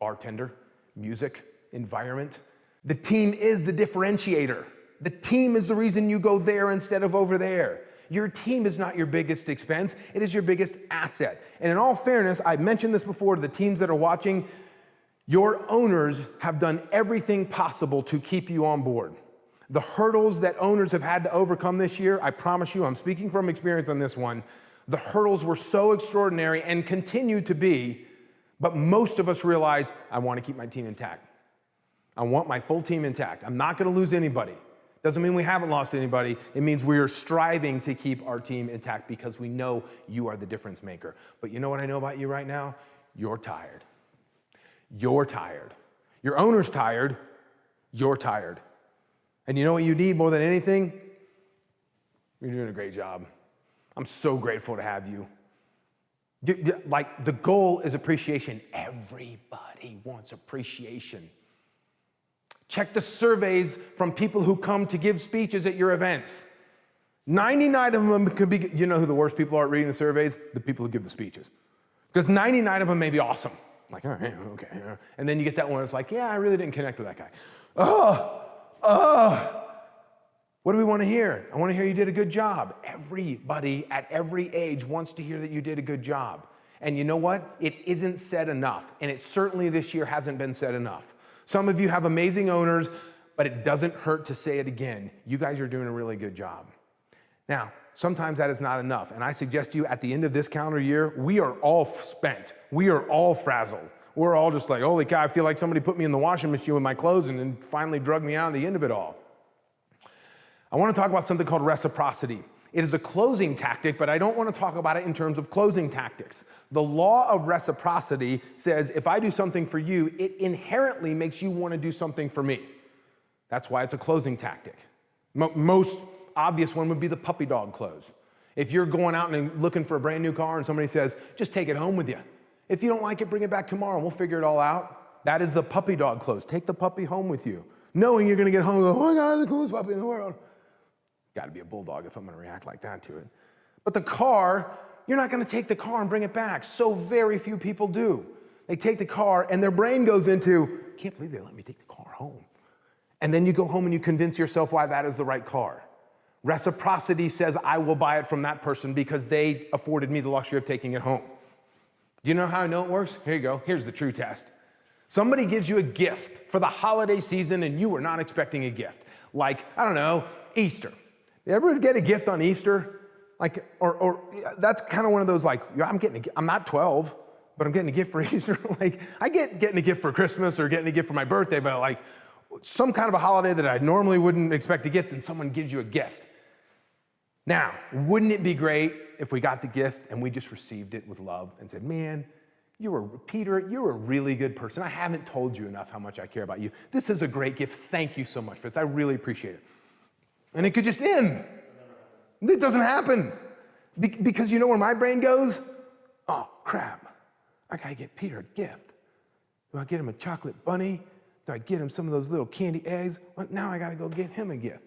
Speaker 1: Bartender, music, environment. The team is the differentiator. The team is the reason you go there instead of over there. Your team is not your biggest expense, it is your biggest asset. And in all fairness, I mentioned this before to the teams that are watching, your owners have done everything possible to keep you on board. The hurdles that owners have had to overcome this year, I promise you, I'm speaking from experience on this one, the hurdles were so extraordinary and continue to be, but most of us realize, I want to keep my team intact. I want my full team intact. I'm not going to lose anybody. Doesn't mean we haven't lost anybody. It means we are striving to keep our team intact because we know you are the difference maker. But you know what I know about you right now? You're tired. You're tired. Your owner's tired. You're tired. And you know what you need more than anything? You're doing a great job. I'm so grateful to have you. Like, the goal is appreciation. Everybody wants appreciation. Check the surveys from people who come to give speeches at your events. 99 of them could be, you know who the worst people are at reading the surveys? The people who give the speeches. Because 99 of them may be awesome. Like, oh, yeah, okay. Yeah. And then you get that one that's like, yeah, I really didn't connect with that guy. What do we want to hear? I want to hear you did a good job. Everybody at every age wants to hear that you did a good job. And you know what? It isn't said enough. And it certainly this year hasn't been said enough. Some of you have amazing owners, but it doesn't hurt to say it again. You guys are doing a really good job. Now, sometimes that is not enough. And I suggest to you at the end of this calendar year, we are all spent. We are all frazzled. We're all just like, holy cow, I feel like somebody put me in the washing machine with my clothes and then finally drug me out at the end of it all. I want to talk about something called reciprocity. It is a closing tactic, but I don't want to talk about it in terms of closing tactics. The law of reciprocity says if I do something for you, it inherently makes you want to do something for me. That's why it's a closing tactic. Most obvious one would be the puppy dog close. If you're going out and looking for a brand new car and somebody says, just take it home with you. If you don't like it, bring it back tomorrow and we'll figure it all out. That is the puppy dog close. Take the puppy home with you, knowing you're gonna get home and go, oh my God, the coolest puppy in the world. Gotta be a bulldog if I'm gonna react like that to it. But the car, you're not gonna take the car and bring it back. So very few people do. They take the car and their brain goes into, can't believe they let me take the car home. And then you go home and you convince yourself why that is the right car. Reciprocity says, I will buy it from that person because they afforded me the luxury of taking it home. Do you know how I know it works? Here you go. Here's the true test. Somebody gives you a gift for the holiday season and you were not expecting a gift. Like, I don't know, Easter. You ever get a gift on Easter? Like, or that's kind of one of those like, I'm not 12, but I'm getting a gift for Easter. Like, I getting a gift for Christmas or getting a gift for my birthday, but like some kind of a holiday that I normally wouldn't expect to get, then someone gives you a gift. Now, wouldn't it be great if we got the gift and we just received it with love and said, man, Peter, you're a really good person. I haven't told you enough how much I care about you. This is a great gift. Thank you so much for this. I really appreciate it. And it could just end. It doesn't happen. Because you know where my brain goes? Oh, crap. I gotta get Peter a gift. Do I get him a chocolate bunny? Do I get him some of those little candy eggs? Well, now I gotta go get him a gift.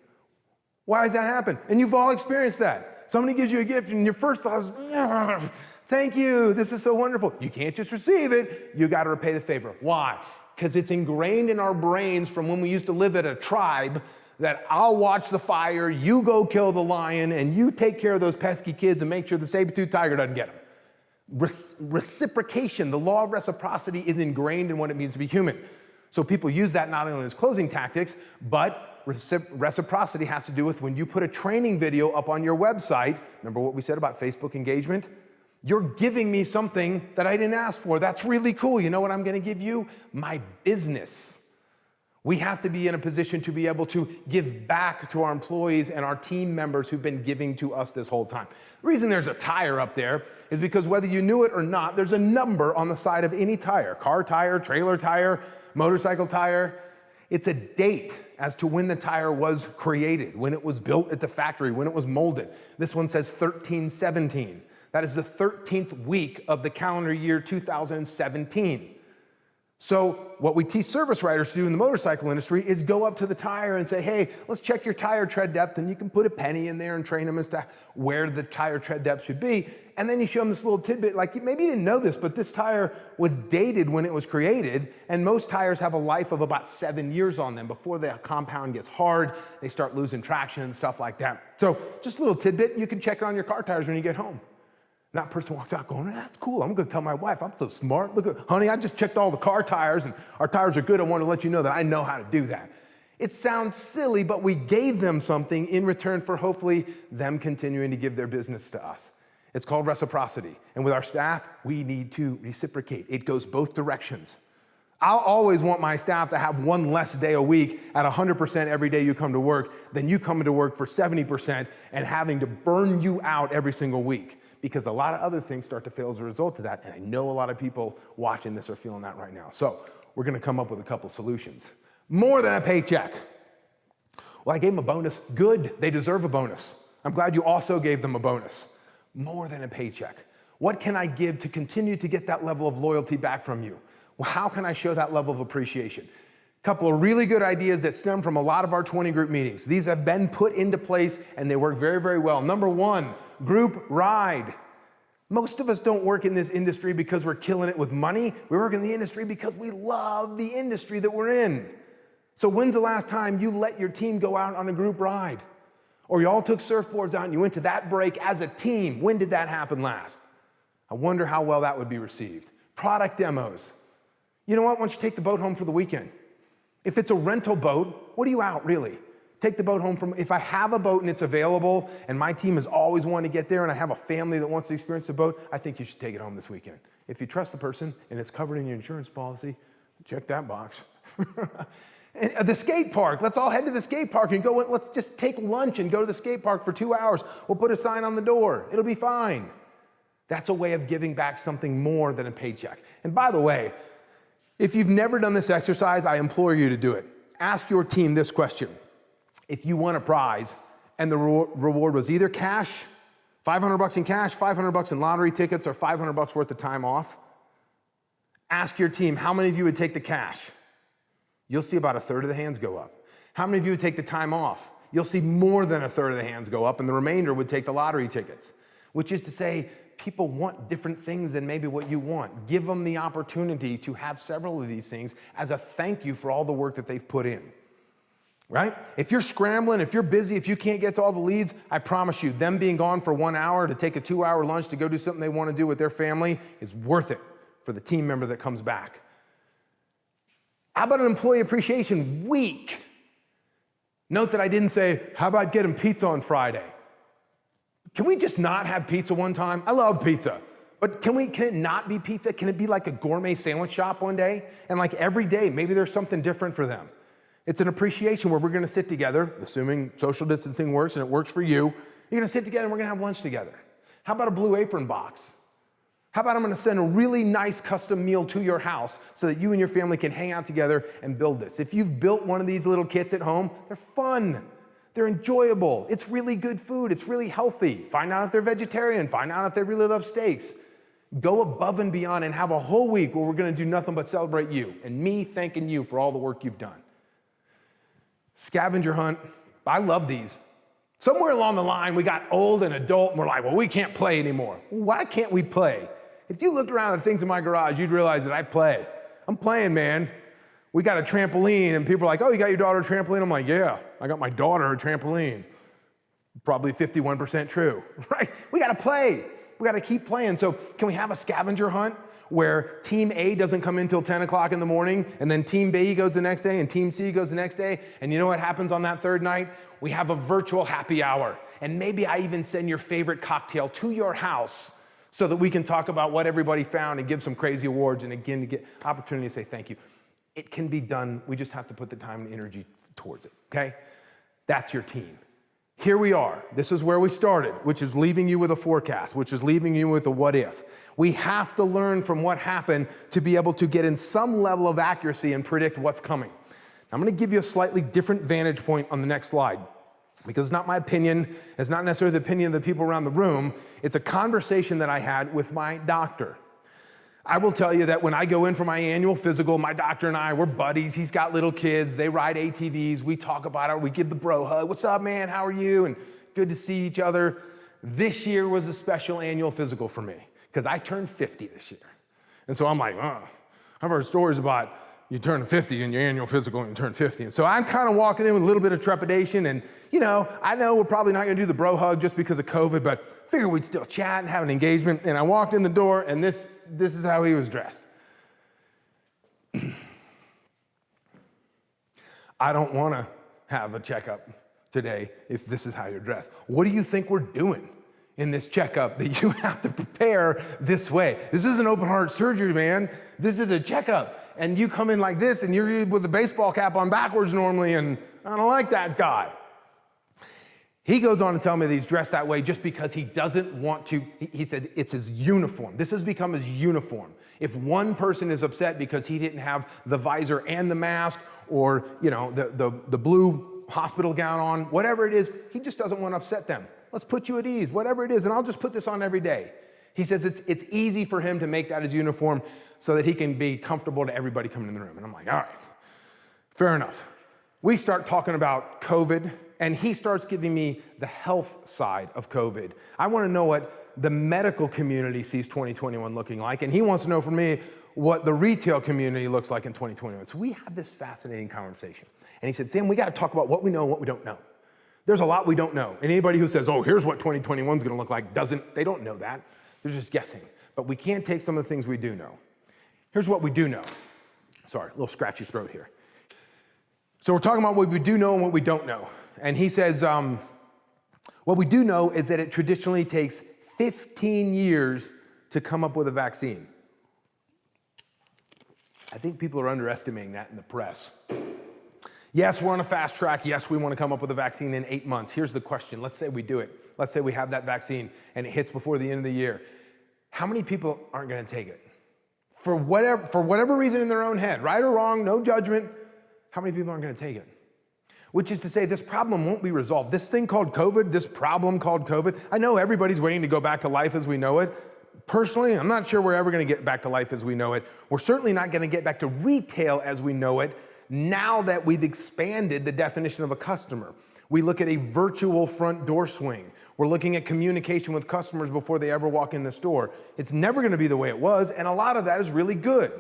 Speaker 1: Why does that happen? And you've all experienced that. Somebody gives you a gift and your first thought is, thank you, this is so wonderful. You can't just receive it, you gotta repay the favor. Why? Because it's ingrained in our brains from when we used to live at a tribe that I'll watch the fire, you go kill the lion, and you take care of those pesky kids and make sure the saber-toothed tiger doesn't get them. Reciprocation, the law of reciprocity is ingrained in what it means to be human. So people use that not only as closing tactics, but reciprocity has to do with when you put a training video up on your website. Remember what we said about Facebook engagement? You're giving me something that I didn't ask for. That's really cool. You know what I'm going to give you? My business. We have to be in a position to be able to give back to our employees and our team members who've been giving to us this whole time. The reason there's a tire up there is because whether you knew it or not, there's a number on the side of any tire. Car tire, trailer tire, motorcycle tire. It's a date as to when the tire was created, when it was built at the factory, when it was molded. This one says 1317. That is the 13th week of the calendar year 2017. So what we teach service writers to do in the motorcycle industry is go up to the tire and say, hey, let's check your tire tread depth, and you can put a penny in there and train them as to where the tire tread depth should be. And then you show them this little tidbit, like maybe you didn't know this, but this tire was dated when it was created, and most tires have a life of about 7 years on them. Before the compound gets hard, they start losing traction and stuff like that. So just a little tidbit, you can check it on your car tires when you get home. And that person walks out going, that's cool. I'm going to tell my wife, I'm so smart. Look, honey, I just checked all the car tires and our tires are good. I want to let you know that I know how to do that. It sounds silly, but we gave them something in return for hopefully them continuing to give their business to us. It's called reciprocity. And with our staff, we need to reciprocate. It goes both directions. I'll always want my staff to have one less day a week at 100% every day you come to work than you coming to work for 70% and having to burn you out every single week. Because a lot of other things start to fail as a result of that. And I know a lot of people watching this are feeling that right now. So we're going to come up with a couple solutions. More than a paycheck. Well, I gave them a bonus. Good. They deserve a bonus. I'm glad you also gave them a bonus. More than a paycheck. What can I give to continue to get that level of loyalty back from you? Well, how can I show that level of appreciation? A couple of really good ideas that stem from a lot of our 20 group meetings. These have been put into place and they work very, very well. Number one, group ride. Most of us don't work in this industry because we're killing it with money. We work in the industry because we love the industry that we're in. So when's the last time you let your team go out on a group ride? Or you all took surfboards out and you went to that break as a team. When did that happen last? I wonder how well that would be received. Product demos. You know what? Why don't you take the boat home for the weekend? If it's a rental boat, what are you out really? Take the boat home from, if I have a boat and it's available and my team has always wanted to get there and I have a family that wants to experience the boat, I think you should take it home this weekend. If you trust the person and it's covered in your insurance policy, check that box. The skate park, let's all head to the skate park and go, let's just take lunch and go to the skate park for 2 hours. We'll put a sign on the door. It'll be fine. That's a way of giving back something more than a paycheck. And by the way, if you've never done this exercise, I implore you to do it. Ask your team this question. If you won a prize and the reward was either cash, $500 in cash, $500 in lottery tickets, or $500 worth of time off. Ask your team, how many of you would take the cash? You'll see about a third of the hands go up. How many of you would take the time off? You'll see more than a third of the hands go up, and the remainder would take the lottery tickets, which is to say, people want different things than maybe what you want. Give them the opportunity to have several of these things as a thank you for all the work that they've put in, right? If you're scrambling, if you're busy, if you can't get to all the leads, I promise you, them being gone for 1 hour to take a 2-hour lunch to go do something they want to do with their family is worth it for the team member that comes back. How about an employee appreciation week? Note that I didn't say, how about getting pizza on Friday? Can we just not have pizza one time? I love pizza, but can it not be pizza? Can it be like a gourmet sandwich shop one day? And like every day, maybe there's something different for them. It's an appreciation where we're gonna sit together, assuming social distancing works and it works for you. You're gonna sit together and we're gonna have lunch together. How about a Blue Apron box? How about I'm gonna send a really nice custom meal to your house so that you and your family can hang out together and build this. If you've built one of these little kits at home, they're fun. They're enjoyable. It's really good food. It's really healthy. Find out if they're vegetarian. Find out if they really love steaks. Go above and beyond and have a whole week where we're gonna do nothing but celebrate you and me thanking you for all the work you've done. Scavenger hunt. I love these. Somewhere along the line, we got old and adult and we're like, well, we can't play anymore. Why can't we play? If you looked around at things in my garage, you'd realize that I play. I'm playing, man. We got a trampoline, and people are like, oh, you got your daughter a trampoline? I'm like, yeah, I got my daughter a trampoline. Probably 51% true, right? We gotta play. We gotta keep playing. So can we have a scavenger hunt where team A doesn't come in till 10 o'clock in the morning, and then team B goes the next day, and team C goes the next day, and you know what happens on that third night? We have a virtual happy hour, and maybe I even send your favorite cocktail to your house so that we can talk about what everybody found and give some crazy awards, and again, to get opportunity to say thank you. It can be done. We just have to put the time and energy towards it, okay? That's your team. Here we are. This is where we started, which is leaving you with a forecast, which is leaving you with a what if. We have to learn from what happened to be able to get in some level of accuracy and predict what's coming. I'm gonna give you a slightly different vantage point on the next slide, because it's not my opinion, it's not necessarily the opinion of the people around the room, it's a conversation that I had with my doctor. I will tell you that when I go in for my annual physical, my doctor and I, we're buddies. He's got little kids. They ride ATVs. We talk about it. We give the bro hug. What's up, man? How are you? And good to see each other. This year was a special annual physical for me because I turned 50 this year. And so I'm like, I've heard stories about you turn 50 in your annual physical and you turn 50. And so I'm kind of walking in with a little bit of trepidation. And, I know we're probably not going to do the bro hug just because of COVID, but figure we'd still chat and have an engagement. And I walked in the door, and this is how he was dressed. I don't want to have a checkup today if this is how you're dressed. What do you think we're doing in this checkup that you have to prepare this way? This isn't open heart surgery, man. This is a checkup. And you come in like this, and you're with a baseball cap on backwards normally, and I don't like that guy. He goes on to tell me that he's dressed that way just because he doesn't want to. He said it's his uniform. This has become his uniform. If one person is upset because he didn't have the visor and the mask, or the blue hospital gown on, whatever it is, he just doesn't want to upset them. Let's put you at ease, whatever it is, and I'll just put this on every day. He says it's easy for him to make that his uniform so that he can be comfortable to everybody coming in the room. And I'm like, all right, fair enough. We start talking about COVID, and he starts giving me the health side of COVID. I want to know what the medical community sees 2021 looking like, and he wants to know from me what the retail community looks like in 2021. So we had this fascinating conversation. And he said, Sam, we got to talk about what we know and what we don't know. There's a lot we don't know. And anybody who says, oh, here's what 2021 is going to look like, they don't know that. They're just guessing. But we can't take some of the things we do know. Here's what we do know. Sorry, a little scratchy throat here. So we're talking about what we do know and what we don't know. And he says, what we do know is that it traditionally takes 15 years to come up with a vaccine. I think people are underestimating that in the press. Yes, we're on a fast track. Yes, we want to come up with a vaccine in 8 months. Here's the question. Let's say we do it. Let's say we have that vaccine and it hits before the end of the year. How many people aren't going to take it? For whatever reason in their own head, right or wrong, no judgment, how many people aren't going to take it? which is to say this problem won't be resolved. This thing called COVID, this problem called COVID, I know everybody's waiting to go back to life as we know it. Personally, I'm not sure we're ever gonna get back to life as we know it. We're certainly not gonna get back to retail as we know it now that we've expanded the definition of a customer. We look at a virtual front door swing. We're looking at communication with customers before they ever walk in the store. It's never gonna be the way it was, and a lot of that is really good.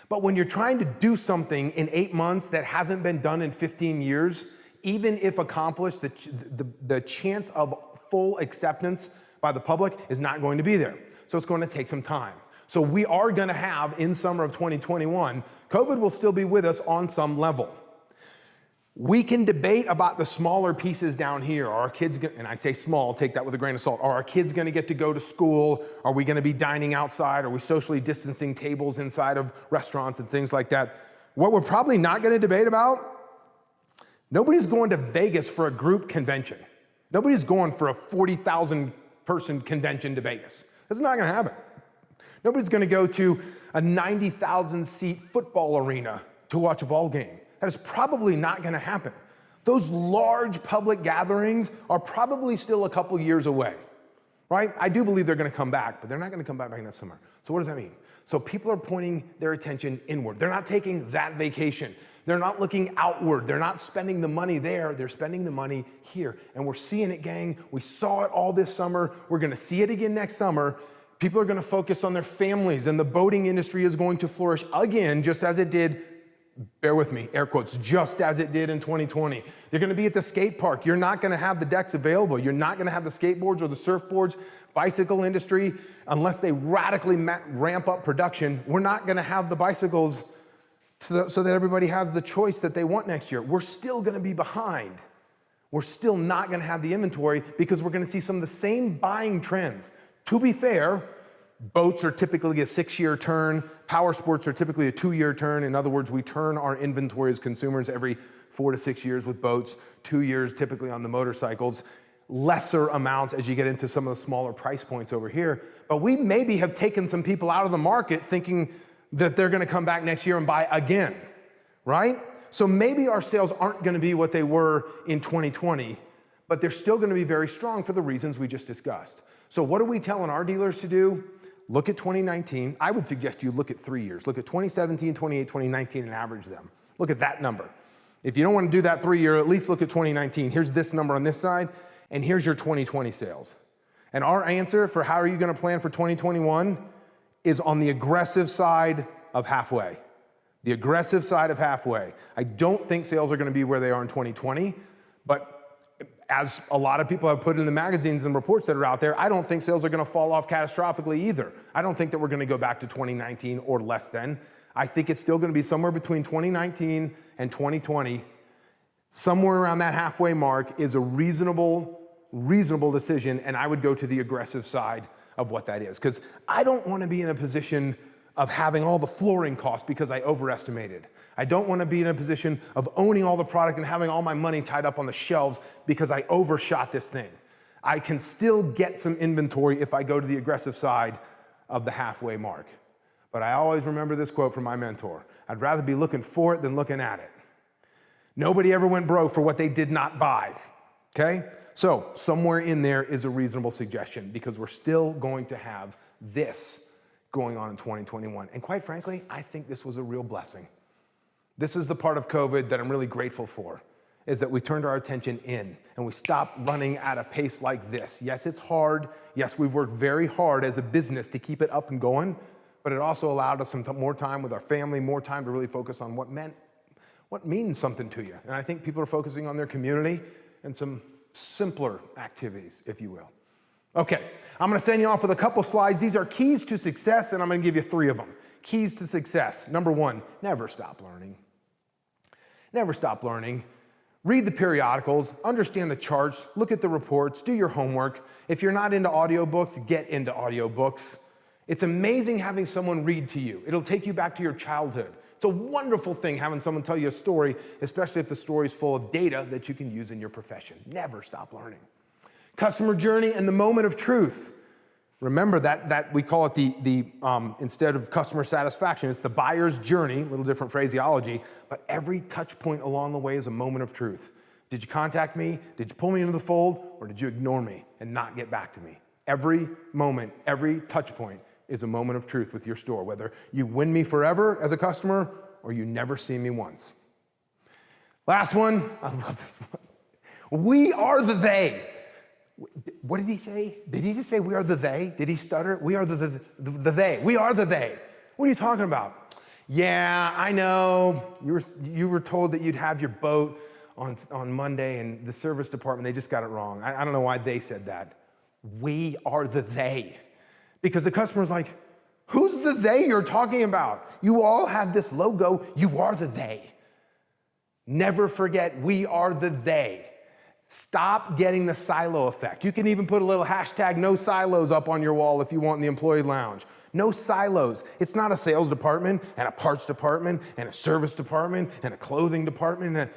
Speaker 1: But when you're trying to do something in 8 months that hasn't been done in 15 years, even if accomplished, the chance of full acceptance by the public is not going to be there. So it's going to take some time. So we are going to have, in summer of 2021, COVID will still be with us on some level. We can debate about the smaller pieces down here. Are our kids, and I say small, take that with a grain of salt. Are our kids going to get to go to school? Are we going to be dining outside? Are we socially distancing tables inside of restaurants and things like that? What we're probably not going to debate about, nobody's going to Vegas for a group convention. Nobody's going for a 40,000 person convention to Vegas. That's not going to happen. Nobody's going to go to a 90,000 seat football arena to watch a ball game. That is probably not going to happen. Those large public gatherings are probably still a couple years away, right? I do believe they're going to come back, but they're not going to come back next summer. So what does that mean? So people are pointing their attention inward. They're not taking that vacation. They're not looking outward. They're not spending the money there. They're spending the money here. And we're seeing it, gang. We saw it all this summer. We're going to see it again next summer. People are going to focus on their families, and the boating industry is going to flourish again, just as it did, bear with me, air quotes, just as it did in 2020. They're going to be at the skate park. You're not going to have the decks available. You're not going to have the skateboards or the surfboards. Bicycle industry, unless they radically ramp up production, we're not going to have the bicycles so that everybody has the choice that they want next year. We're still going to be behind. We're still not going to have the inventory because we're going to see some of the same buying trends. To be fair, boats are typically a 6-year turn. Power sports are typically a 2-year turn. In other words, we turn our inventory as consumers every 4 to 6 years with boats, 2 years typically on the motorcycles, lesser amounts as you get into some of the smaller price points over here. But we maybe have taken some people out of the market thinking that they're going to come back next year and buy again, right? So maybe our sales aren't going to be what they were in 2020, but they're still going to be very strong for the reasons we just discussed. So what are we telling our dealers to do? Look at 2019. I would suggest you look at 3 years. Look at 2017, 2018, 2019 and average them. Look at that number. If you don't want to do that 3 year, at least look at 2019. Here's this number on this side, and here's your 2020 sales. And our answer for how are you going to plan for 2021 is on the aggressive side of halfway. The aggressive side of halfway. I don't think sales are going to be where they are in 2020, but as a lot of people have put in the magazines and reports that are out there, I don't think sales are going to fall off catastrophically either. I don't think that we're going to go back to 2019 or less than. I think it's still going to be somewhere between 2019 and 2020. Somewhere around that halfway mark is a reasonable decision, and I would go to the aggressive side of what that is. Because I don't want to be in a position of having all the flooring costs because I overestimated. I don't want to be in a position of owning all the product and having all my money tied up on the shelves because I overshot this thing. I can still get some inventory if I go to the aggressive side of the halfway mark. But I always remember this quote from my mentor. I'd rather be looking for it than looking at it. Nobody ever went broke for what they did not buy, okay? So somewhere in there is a reasonable suggestion because we're still going to have this going on in 2021. And quite frankly, I think this was a real blessing. This is the part of COVID that I'm really grateful for, is that we turned our attention in and we stopped running at a pace like this. Yes, it's hard. Yes, we've worked very hard as a business to keep it up and going, but it also allowed us some more time with our family, more time to really focus on what means something to you. And I think people are focusing on their community and some simpler activities, if you will. Okay, I'm gonna send you off with a couple slides. These are keys to success, and I'm gonna give you 3 of them. Keys to success. Number 1, never stop learning. Never stop learning. Read the periodicals, understand the charts, look at the reports, do your homework. If you're not into audiobooks, get into audiobooks. It's amazing having someone read to you. It'll take you back to your childhood. It's a wonderful thing having someone tell you a story, especially if the story is full of data that you can use in your profession. Never stop learning. Customer journey and the moment of truth. Remember that we call it the instead of customer satisfaction, it's the buyer's journey, a little different phraseology, but every touch point along the way is a moment of truth. Did you contact me? Did you pull me into the fold? Or did you ignore me and not get back to me? Every moment, every touch point is a moment of truth with your store, whether you win me forever as a customer or you never see me once. Last one, I love this one. We are the they. What did he say? Did he just say we are the they? Did he stutter? We are the they. We are the they. What are you talking about? Yeah, I know. You were told that you'd have your boat on Monday, and the service department, they just got it wrong. I don't know why they said that. We are the they. Because the customer's like, who's the they you're talking about? You all have this logo. You are the they. Never forget, we are the they. Stop getting the silo effect. You can even put a little hashtag no silos up on your wall if you want in the employee lounge. No silos. It's not a sales department and a parts department and a service department and a clothing department.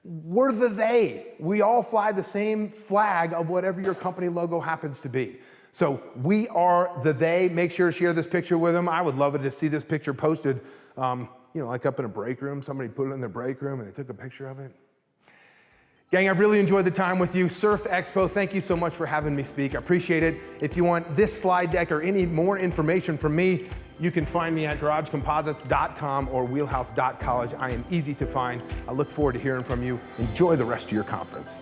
Speaker 1: We're the they. We all fly the same flag of whatever your company logo happens to be. So we are the they. Make sure to share this picture with them. I would love it to see this picture posted, like up in a break room. Somebody put it in their break room and they took a picture of it. Gang, I've really enjoyed the time with you. Surf Expo, thank you so much for having me speak. I appreciate it. If you want this slide deck or any more information from me, you can find me at garagecomposites.com or wheelhouse.college. I am easy to find. I look forward to hearing from you. Enjoy the rest of your conference.